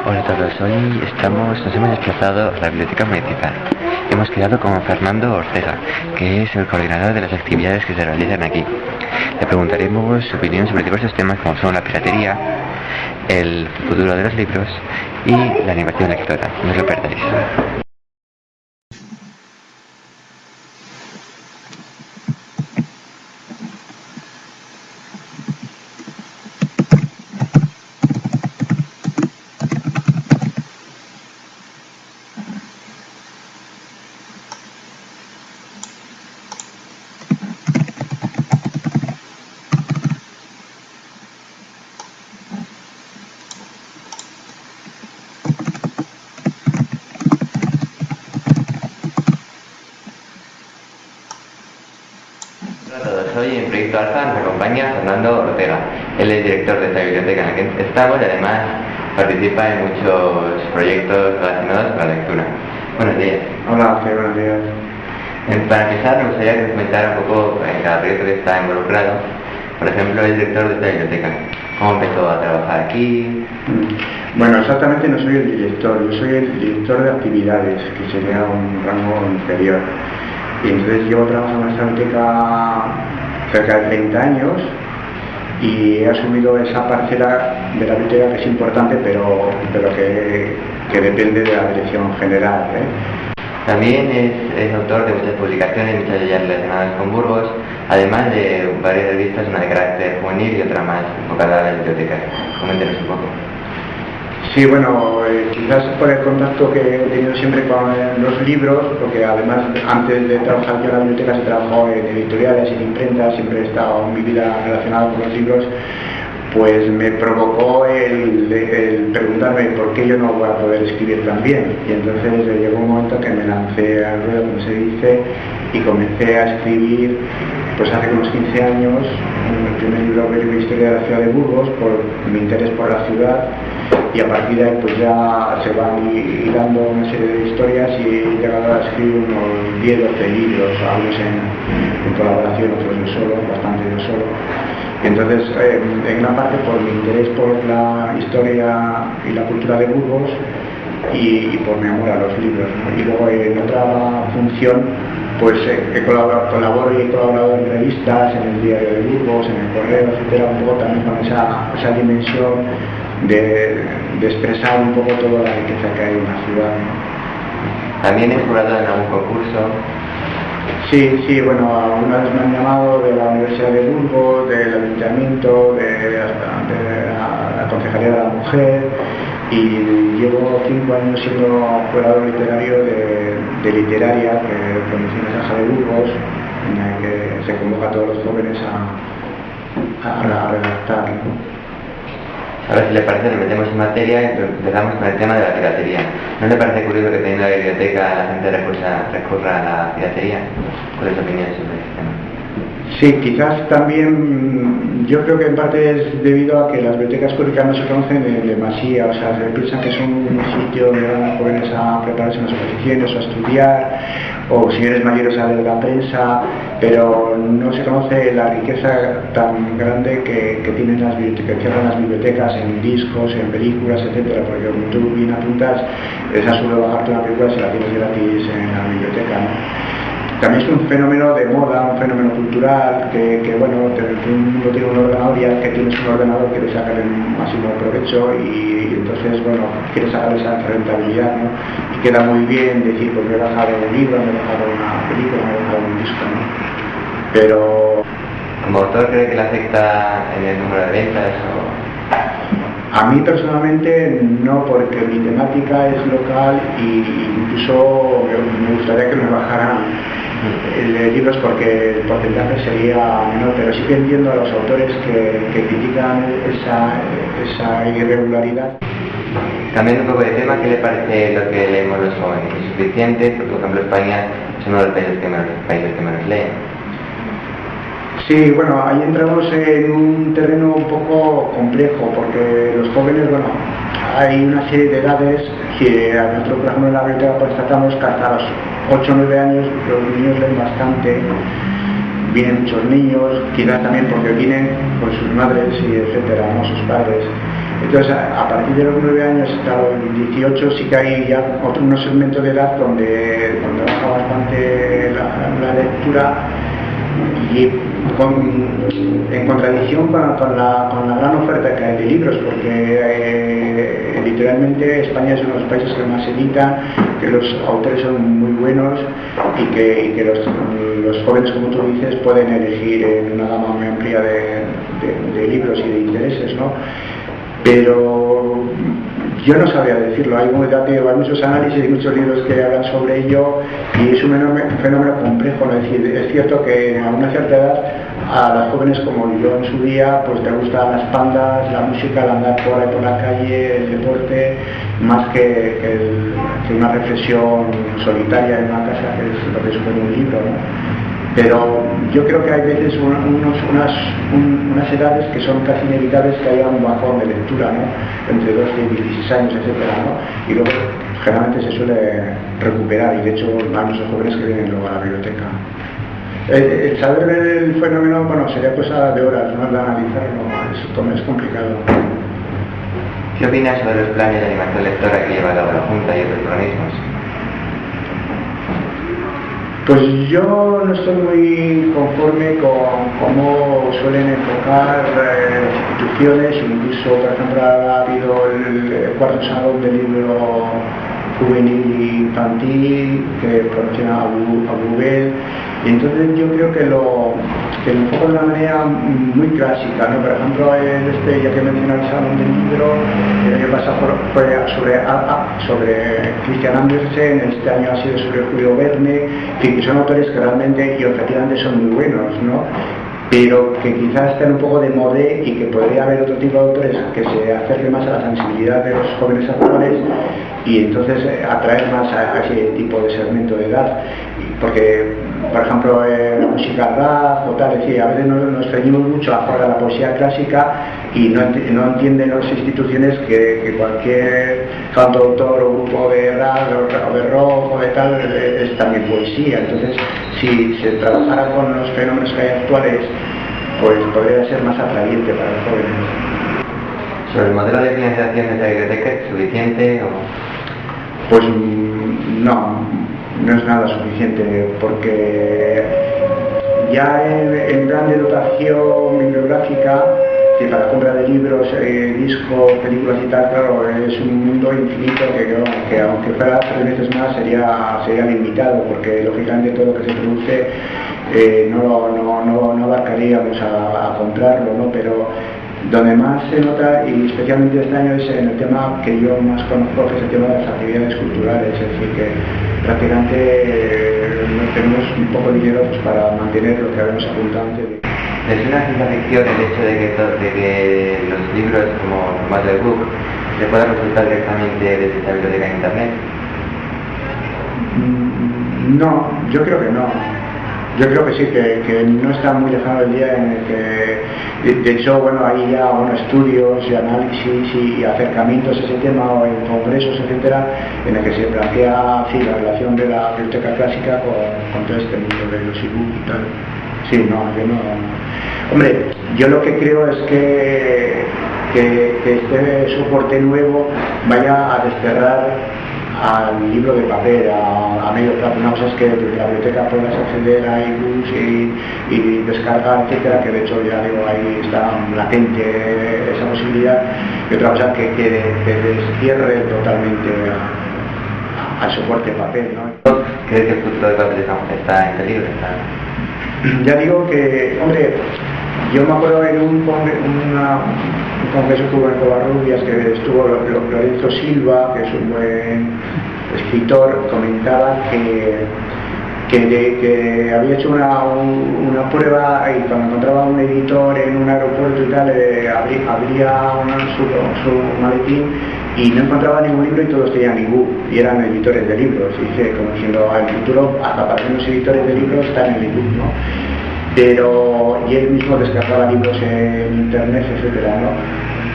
Hola a todos, hoy nos hemos desplazado a la Biblioteca Municipal. Hemos quedado con Fernando Ortega, que es el coordinador de las actividades que se realizan aquí. Le preguntaremos su opinión sobre diversos temas como son la piratería, el futuro de los libros y la animación lectora. No os lo perdáis. Hola a todos, hoy en Proyecto Alfa nos acompaña Fernando Ortega. Él es director de esta biblioteca en la que estamos y además participa en muchos proyectos relacionados con la lectura. Buenos días. Hola, buenos días. Para empezar, me gustaría que nos comentara un poco en cada proyecto que está involucrado. Por ejemplo, es director de esta biblioteca. ¿Cómo empezó a trabajar aquí? Bueno, exactamente no soy el director, yo soy el director de actividades, que sería un rango inferior. Y entonces llevo trabajando en esta biblioteca cerca de 30 años y he asumido esa parcela de la biblioteca que es importante, pero que depende de la dirección general, También es autor de muchas publicaciones, muchas de ellas relacionadas con Burgos, además de varias revistas, una de carácter juvenil y otra más enfocada a la biblioteca. Coméntenos un poco. Sí, bueno, quizás por el contacto que he tenido siempre con los libros, porque además antes de trabajar yo en la biblioteca se trabajó en editoriales, en imprenta, siempre he estado en mi vida relacionado con los libros, pues me provocó el preguntarme por qué yo no voy a poder escribir tan bien. Y entonces llegó un momento que me lancé al ruedo, como se dice, y comencé a escribir pues hace unos 15 años el primer libro que es Historia de la ciudad de Burgos, por mi interés por la ciudad, y a partir de ahí pues ya se van hilando una serie de historias y he llegado a escribir unos 10 o 12 libros, algunos en colaboración, otros yo solo, bastante yo solo. Entonces, en gran parte por mi interés por la historia y la cultura de Burgos y por mi amor a los libros, ¿no? Y luego en otra función pues colaboro y he colaborado en revistas, en el Diario de Burgos, en el Correo, etcétera, un poco también con esa dimensión de expresar un poco toda la riqueza que hay en la ciudad, ¿no? ¿También es jurado en algún concurso? Sí, bueno, alguna vez me han llamado de la Universidad de Burgos, del Ayuntamiento, de la Concejalía de la Mujer, y llevo 5 años siendo curador literario de Literaria, que promociona Caja de Burgos, en la que se convoca a todos los jóvenes a redactar, ¿no? Ahora, si le parece, nos metemos en materia y empezamos con el tema de la piratería. ¿No le parece curioso que teniendo la biblioteca la gente recurra a la piratería? ¿Cuál es su opinión sobre este tema? Sí, quizás también, yo creo que en parte es debido a que las bibliotecas públicas no se conocen en demasía, o sea, se piensan que son un sitio donde van los jóvenes a prepararse unas oposiciones o a estudiar, o señores mayores a leer la prensa, pero no se conoce la riqueza tan grande que tienen las bibliotecas, que cierran las bibliotecas en discos, en películas, etcétera, porque como tú bien apuntas, es absurdo bajarte una película si la tienes gratis en la biblioteca, ¿no? También es un fenómeno de moda, un fenómeno cultural, que bueno, todo el mundo tiene un ordenador y al que tienes un ordenador quieres sacar el máximo provecho y entonces, bueno, quieres sacar esa rentabilidad, ¿no? Y queda muy bien decir, pues me he bajado un libro, me he bajado una película, me he bajado un disco, ¿no? Pero... ¿Como autor cree que le afecta en el número de ventas o...? A mí personalmente no, porque mi temática es local y incluso me gustaría que me bajaran libros porque el porcentaje sería menor, pero sí que entiendo a los autores que critican esa irregularidad. Cambiando un poco de tema, ¿qué le parece lo que leemos los jóvenes? ¿Es suficiente? Porque, por ejemplo, España es uno de los países que menos leen. Sí, bueno, ahí entramos en un terreno un poco complejo, porque los jóvenes, bueno, hay una serie de edades que a nosotros, por ejemplo, en la biblioteca constatamos que hasta los 8 o 9 años los niños leen bastante, vienen muchos niños, quizás también porque vienen con sus madres y etcétera, ¿no? Sus padres. Entonces, a partir de los 9 años hasta los 18 sí que hay ya unos segmentos de edad donde baja bastante la lectura, y en contradicción con la gran oferta que hay de libros, porque editorialmente España es uno de los países que más edita, que los autores son muy buenos y que los jóvenes, como tú dices, pueden elegir en una gama muy amplia de libros y de intereses, ¿no? Pero yo no sabría decirlo, hay muchos análisis y muchos libros que hablan sobre ello, y es un fenómeno complejo, ¿no? Es decir, es cierto que a una cierta edad a las jóvenes como yo en su día, pues te gustan las pandas, la música, el andar por ahí por la calle, el deporte, más que una reflexión solitaria en una casa, que es lo que supone un libro, ¿no? Pero yo creo que hay veces unas edades que son casi inevitables que haya un bajón de lectura, ¿no? Entre 12 y 16 años, etcétera, ¿no? Y luego generalmente se suele recuperar, y de hecho hay muchos jóvenes que vienen luego a la biblioteca. El saber del fenómeno, bueno, sería cosa de horas, ¿no? De analizarlo, es complicado. ¿Qué opinas sobre los planes de animación lectora que lleva a cabo la Junta y otros organismos? Pues yo no estoy muy conforme con cómo suelen enfocar instituciones, incluso, por ejemplo, ha habido el cuarto salón del libro juvenil y infantil que promociona a Google, y entonces yo creo que lo enfoco de una manera muy clásica, ¿no? Por ejemplo, ya que mencioné el salón del libro, el año pasado fue sobre Christian Andersen, este año ha sido sobre Julio Verne, que son autores que realmente y objetivamente son muy buenos, ¿no? Pero que quizás estén un poco de modé, y que podría haber otro tipo de autores que se acerquen más a la sensibilidad de los jóvenes actuales, y entonces atraer más a ese tipo de segmento de edad. Porque, por ejemplo, la música rap o tal, es decir, a veces nos ceñimos mucho a la poesía clásica, y no entienden las instituciones que cualquier cantautor o grupo de rap o de rock o de tal es también poesía. Entonces, si se trabajara con los fenómenos que hay actuales, pues podría ser más atrayente para los jóvenes. ¿Sobre el modelo de financiación de esta biblioteca es suficiente o...? Pues no es nada suficiente, porque ya en plan de dotación bibliográfica, que para compra de libros, discos, películas y tal, claro, es un mundo infinito que aunque fuera 3 veces más sería limitado, porque lógicamente todo lo que se produce no abarcaríamos a comprarlo, ¿no? Pero donde más se nota, y especialmente este año, es en el tema que yo más conozco, que es el tema de las actividades culturales, es decir, que prácticamente no tenemos un poco de dinero pues, para mantener lo que habíamos apuntado antes. ¿Es una cierta ficción el hecho de que los libros como formato de book se puedan consultar directamente desde esta biblioteca en internet? No, yo creo que no. Yo creo que sí, que no está muy lejano el día en el que, de hecho, bueno, hay ya estudios y análisis y acercamientos a ese tema, o en congresos, etcétera, en el que se plantea la relación de la biblioteca clásica con todo este mundo de los e-books y tal. Sí, no, yo no. Hombre, yo lo que creo es que este soporte nuevo vaya a desterrar al libro de papel a medio plazo. Una cosa es que desde la biblioteca puedas acceder a ebooks y descargar, etcétera, que de hecho ya digo, ahí está latente esa posibilidad, y otra cosa que destierre totalmente al soporte papel, ¿no? ¿Crees que el futuro del papel está en peligro? Ya digo que, hombre, yo me acuerdo en un congreso que hubo en Covarrubias, que estuvo Lorenzo Silva, que es un buen escritor, comentaba que había hecho una prueba, y cuando encontraba un editor en un aeropuerto y tal, abría su maletín y no encontraba ningún libro, y todos tenían ebook, y eran editores de libros. Y dice, como diciendo, al futuro, hasta para los editores de libros están en el ebook, ¿no? Y él mismo descargaba libros en internet, etcétera, ¿no?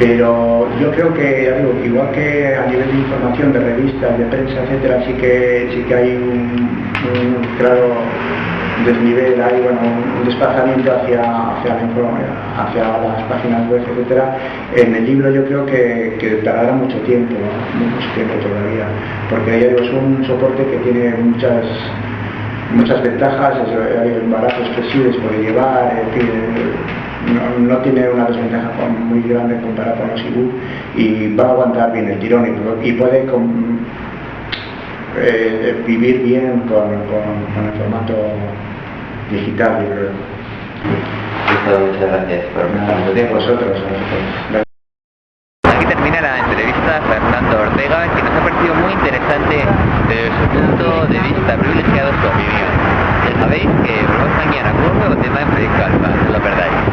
Pero yo creo que, ya digo, igual que a nivel de información, de revistas, de prensa, etcétera, sí que hay un claro desnivel, hay bueno, un desplazamiento hacia las páginas web, etcétera. En el libro yo creo que tardará mucho tiempo, ¿no? Mucho tiempo todavía, porque ya digo, es un soporte que tiene muchas ventajas, hay embarazos que sí les puede llevar, no tiene una desventaja muy grande comparado con los ebook, y va a aguantar bien el tirón y puede vivir bien con el formato digital, yo creo. Muchas gracias por Nada, de vosotros. Aquí termina la entrevista a Fernando Ortega, que nos ha parecido muy interesante desde su punto de vista privilegiado su opinión. Ya sabéis que volvemos mañana con un nuevo tema en Proyecto Alfa, no lo perdáis.